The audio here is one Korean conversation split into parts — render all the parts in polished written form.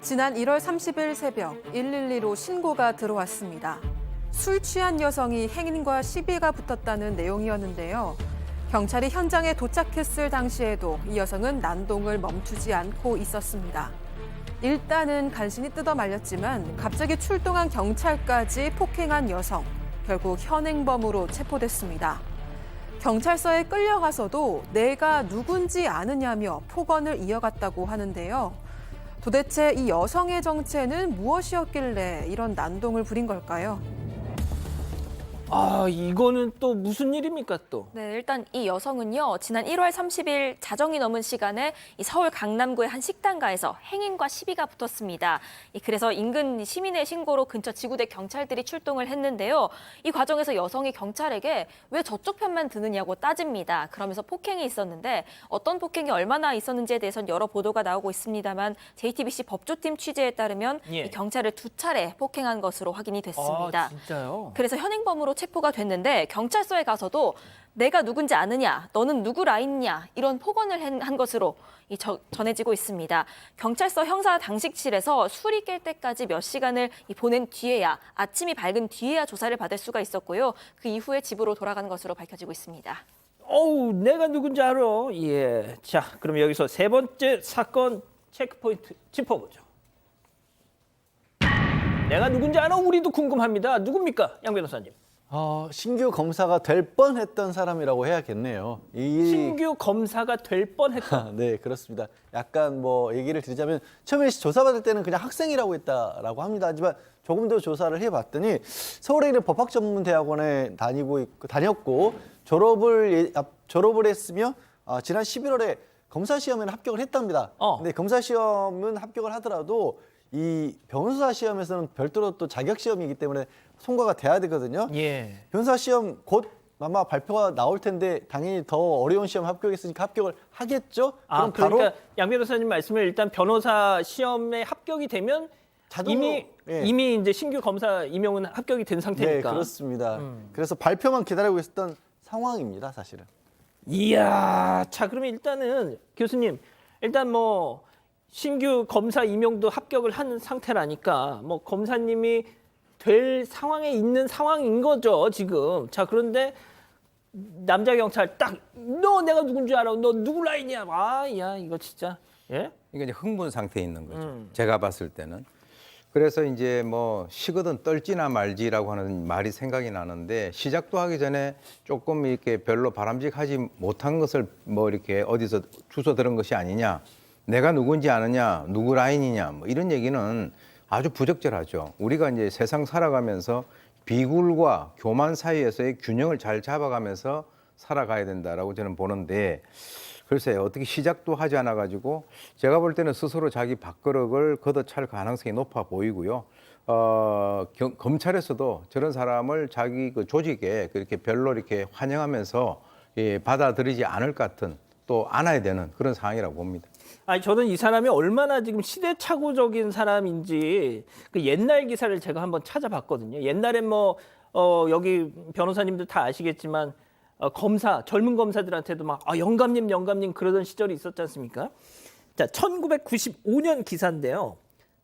지난 1월 30일 새벽 112로 신고가 들어왔습니다. 술 취한 여성이 행인과 시비가 붙었다는 내용이었는데요. 경찰이 현장에 도착했을 당시에도 이 여성은 난동을 멈추지 않고 있었습니다. 일단은 간신히 뜯어 말렸지만 갑자기 출동한 경찰까지 폭행한 여성, 결국 현행범으로 체포됐습니다. 경찰서에 끌려가서도 내가 누군지 아느냐며 폭언을 이어갔다고 하는데요. 도대체 이 여성의 정체는 무엇이었길래 이런 난동을 부린 걸까요? 아, 이거는 또 무슨 일입니까, 또? 네, 일단 이 여성은요, 지난 1월 30일 자정이 넘은 시간에 이 서울 강남구의 한 식당가에서 행인과 시비가 붙었습니다. 그래서 인근 시민의 신고로 근처 지구대 경찰들이 출동을 했는데요. 이 과정에서 여성이 경찰에게 왜 저쪽 편만 드느냐고 따집니다. 그러면서 폭행이 있었는데 어떤 폭행이 얼마나 있었는지에 대해서는 여러 보도가 나오고 있습니다만 JTBC 법조팀 취재에 따르면 예. 이 경찰을 2차례 폭행한 것으로 확인이 됐습니다. 아, 진짜요? 그래서 현행범으로 체포가 됐는데 경찰서에 가서도 내가 누군지 아느냐, 너는 누구 라인이냐 이런 폭언을 한 것으로 전해지고 있습니다. 경찰서 형사 당식실에서 술이 깰 때까지 몇 시간을 보낸 뒤에야 아침이 밝은 뒤에야 조사를 받을 수가 있었고요. 그 이후에 집으로 돌아간 것으로 밝혀지고 있습니다. 어우, 내가 누군지 알아. 예. 자, 그럼 여기서 세 번째 사건 체크포인트 짚어보죠. 내가 누군지 알아? 우리도 궁금합니다. 누굽니까, 양 변호사님? 신규 검사가 될 뻔했던 사람이라고 해야겠네요. 신규 검사가 될 뻔했다. 네, 그렇습니다. 약간 뭐 얘기를 드리자면 처음에 조사받을 때는 그냥 학생이라고 했다라고 합니다. 하지만 조금 더 조사를 해봤더니 서울에 있는 법학전문대학원에 다녔고 졸업을 했으며 지난 11월에 검사 시험에는 합격을 했답니다. 근데 검사 시험은 합격을 하더라도 이 변호사 시험에서는 별도로 또 자격 시험이기 때문에 통과가 돼야 되거든요. 예. 변호사 시험 곧 아마 발표가 나올 텐데 당연히 더 어려운 시험 합격했으니까 합격을 하겠죠? 그럼 바로 그러니까 양 변호사님 말씀을 일단 변호사 시험에 합격이 되면 자동으로, 이미 이제 신규 검사 임용은 합격이 된 네, 상태니까. 그렇습니다. 그래서 발표만 기다리고 있었던 상황입니다, 사실은. 이야, 자, 그러면 일단은 교수님, 일단 뭐 신규 검사 임용도 합격을 한 상태라니까 뭐 검사님이 될 상황에 있는 상황인 거죠, 지금. 자, 그런데 남자 경찰 딱 너 내가 누군지 알아? 너 누구 라인이야? 아, 야, 이거 진짜. 예? 이게 이제 흥분 상태에 있는 거죠. 제가 봤을 때는. 그래서 이제 뭐 시거든 떨지나 말지라고 하는 말이 생각이 나는데 시작도 하기 전에 조금 이렇게 별로 바람직하지 못한 것을 뭐 이렇게 어디서 주워 들은 것이 아니냐. 내가 누군지 아느냐, 누구 라인이냐, 뭐 이런 얘기는 아주 부적절하죠. 우리가 이제 세상 살아가면서 비굴과 교만 사이에서의 균형을 잘 잡아가면서 살아가야 된다라고 저는 보는데 글쎄요, 어떻게 시작도 하지 않아가지고 제가 볼 때는 스스로 자기 밥그릇을 걷어찰 가능성이 높아 보이고요. 검찰에서도 저런 사람을 자기 그 조직에 그렇게 별로 이렇게 환영하면서 받아들이지 않을 것 같은 또 안아야 되는 그런 상황이라고 봅니다. 아니, 저는 이 사람이 얼마나 지금 시대착오적인 사람인지 그 옛날 기사를 제가 한번 찾아봤거든요. 옛날엔 뭐 여기 변호사님들 다 아시겠지만 젊은 검사들한테도 막 영감님 그러던 시절이 있었지 않습니까? 자, 1995년 기사인데요.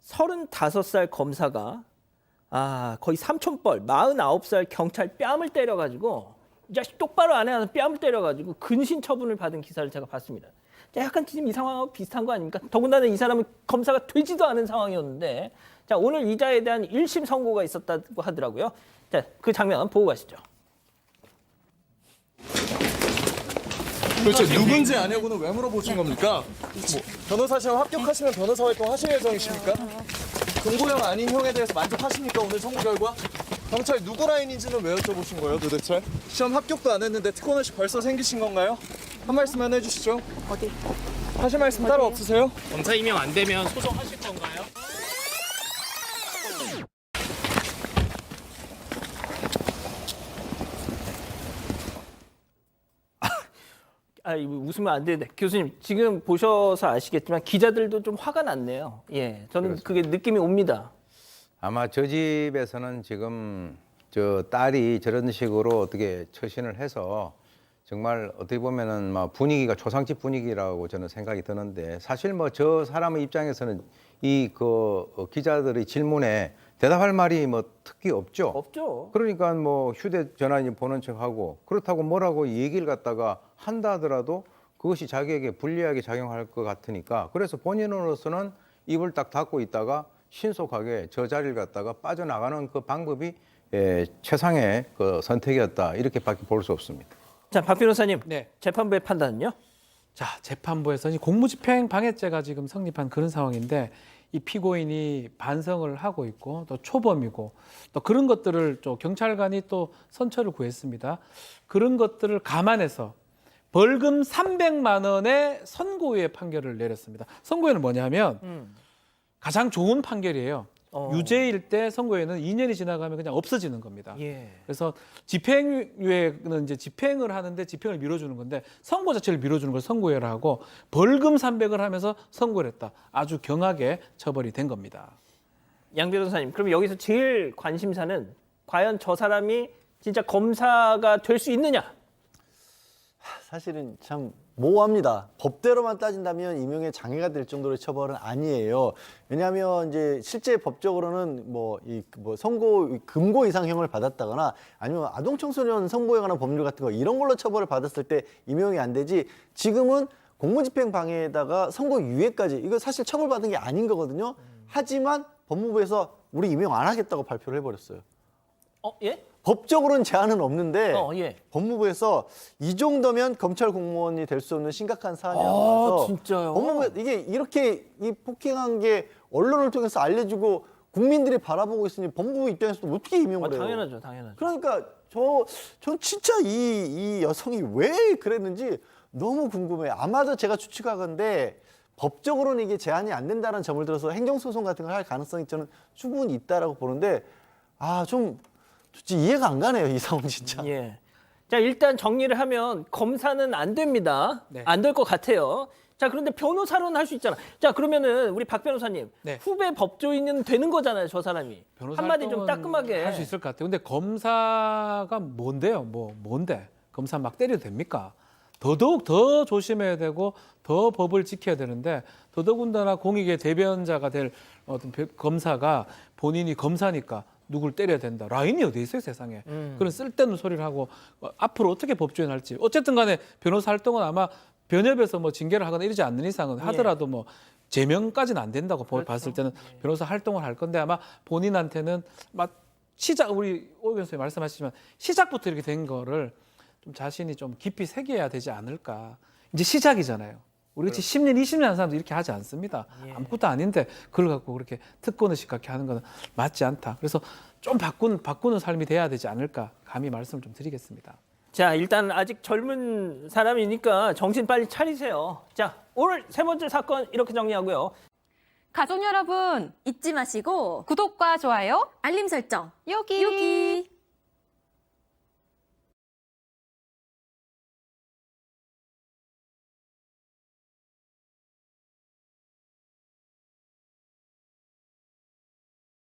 35살 검사가 거의 삼촌뻘 49살 경찰 뺨을 때려가지고 이 자식 똑바로 안 해 하는 뺨을 때려가지고 근신 처분을 받은 기사를 제가 봤습니다. 약간 지금 이 상황하고 비슷한 거 아닙니까? 더군다나 이 사람은 검사가 되지도 않은 상황이었는데 자, 오늘 이자에 대한 1심 선고가 있었다고 하더라고요. 자, 그 장면 보고 가시죠. 도대체 누군지 아냐고는 왜 물어보신 겁니까? 변호사 시험 합격하시면 변호사 활동 하실 예정이십니까? 공고형 아닌 형에 대해서 만족하십니까? 오늘 선고 결과? 경찰 누구 라인인지는 왜 여쭤보신 거예요 도대체? 시험 합격도 안 했는데 특권의식 벌써 생기신 건가요? 한 말씀만 해주시죠. 어디? 하실 말씀 따로 없으세요? 검사 임명 안 되면 소송하실 건가요? 이거 웃으면 안 되는데 교수님 지금 보셔서 아시겠지만 기자들도 좀 화가 났네요. 예, 저는 그게 느낌이 옵니다. 아마 저 집에서는 지금 저 딸이 저런 식으로 어떻게 처신을 해서 정말 어떻게 보면은 막 분위기가 초상집 분위기라고 저는 생각이 드는데 사실 뭐 저 사람의 입장에서는 이 기자들의 질문에 대답할 말이 뭐 특히 없죠. 없죠. 그러니까 뭐 휴대전화 이제 보는 척하고 그렇다고 뭐라고 얘기를 갖다가 한다 하더라도 그것이 자기에게 불리하게 작용할 것 같으니까 그래서 본인으로서는 입을 딱 닫고 있다가 신속하게 저 자리를 갖다가 빠져나가는 그 방법이 최상의 그 선택이었다 이렇게밖에 볼 수 없습니다. 자, 박 변호사님. 네. 재판부의 판단은요? 자, 재판부에서 이 공무집행 방해죄가 지금 성립한 그런 상황인데 이 피고인이 반성을 하고 있고 또 초범이고 또 그런 것들을 또 경찰관이 또 선처를 구했습니다. 그런 것들을 감안해서 벌금 300만 원의 선고유예 판결을 내렸습니다. 선고유예는 뭐냐면 가장 좋은 판결이에요. 유죄일 때 선고유예는 2년이 지나가면 그냥 없어지는 겁니다. 예. 그래서 집행유예는 이제 집행을 하는데 집행을 미뤄주는 건데 선고 자체를 미뤄주는 걸 선고유예를 하고 벌금 300을 하면서 선고를 했다. 아주 경하게 처벌이 된 겁니다. 양 변호사님, 그럼 여기서 제일 관심사는 과연 저 사람이 진짜 검사가 될 수 있느냐? 사실은 참 모호합니다. 법대로만 따진다면 임용에 장애가 될 정도의 처벌은 아니에요. 왜냐하면 이제 실제 법적으로는 선고 금고 이상형을 받았다거나 아니면 아동 청소년 선고에 관한 법률 같은 거 이런 걸로 처벌을 받았을 때 임용이 안 되지. 지금은 공무집행 방해에다가 선고유예까지 이거 사실 처벌받은 게 아닌 거거든요. 하지만 법무부에서 우리 임용 안 하겠다고 발표를 해버렸어요. 예? 법적으로는 제한은 없는데 예. 법무부에서 이 정도면 검찰 공무원이 될 수 없는 심각한 사안이라고 해서 진짜요? 법무부 이게 이렇게 이 폭행한 게 언론을 통해서 알려지고 국민들이 바라보고 있으니 법무부 입장에서도 어떻게 임용을 해요? 당연하죠, 당연하죠. 그러니까 전 진짜 이 여성이 왜 그랬는지 너무 궁금해요. 아마도 제가 추측하건데 법적으로는 이게 제한이 안 된다는 점을 들어서 행정소송 같은 걸 할 가능성이 저는 충분히 있다라고 보는데 좀 이해가 안 가네요, 이 상황 진짜. 예. 자, 일단 정리를 하면 검사는 안 됩니다. 네. 안 될 것 같아요. 자, 그런데 변호사로는 할 수 있잖아. 자, 그러면은 우리 박 변호사님, 네. 후배 법조인은 되는 거잖아요, 저 사람이. 변호사 한마디 좀 따끔하게. 할 수 있을 것 같아요. 근데 검사가 뭔데요? 뭔데? 검사 막 때려도 됩니까? 더더욱 더 조심해야 되고 더 법을 지켜야 되는데 더더군다나 공익의 대변자가 될 어떤 검사가 본인이 검사니까 누굴 때려야 된다. 라인이 어디 있어요, 세상에. 그런 쓸데없는 소리를 하고 앞으로 어떻게 법조인 할지. 어쨌든 간에 변호사 활동은 아마 변협에서 뭐 징계를 하거나 이러지 않는 이상은 하더라도 뭐 제명까지는 안 된다고 봤을 때는 변호사 활동을 할 건데 아마 본인한테는 막 우리 오 변호사님 말씀하시지만 시작부터 이렇게 된 거를 좀 자신이 좀 깊이 새겨야 되지 않을까. 이제 시작이잖아요. 우리 같이 10년, 20년 하는 사람도 이렇게 하지 않습니다. 아무것도 아닌데 그걸 갖고 그렇게 특권의식 갖게 하는 건 맞지 않다. 그래서 좀 바꾸는 삶이 돼야 되지 않을까. 감히 말씀을 좀 드리겠습니다. 자, 일단 아직 젊은 사람이니까 정신 빨리 차리세요. 자, 오늘 세 번째 사건 이렇게 정리하고요. 가족 여러분, 잊지 마시고 구독과 좋아요, 알림 설정 여기.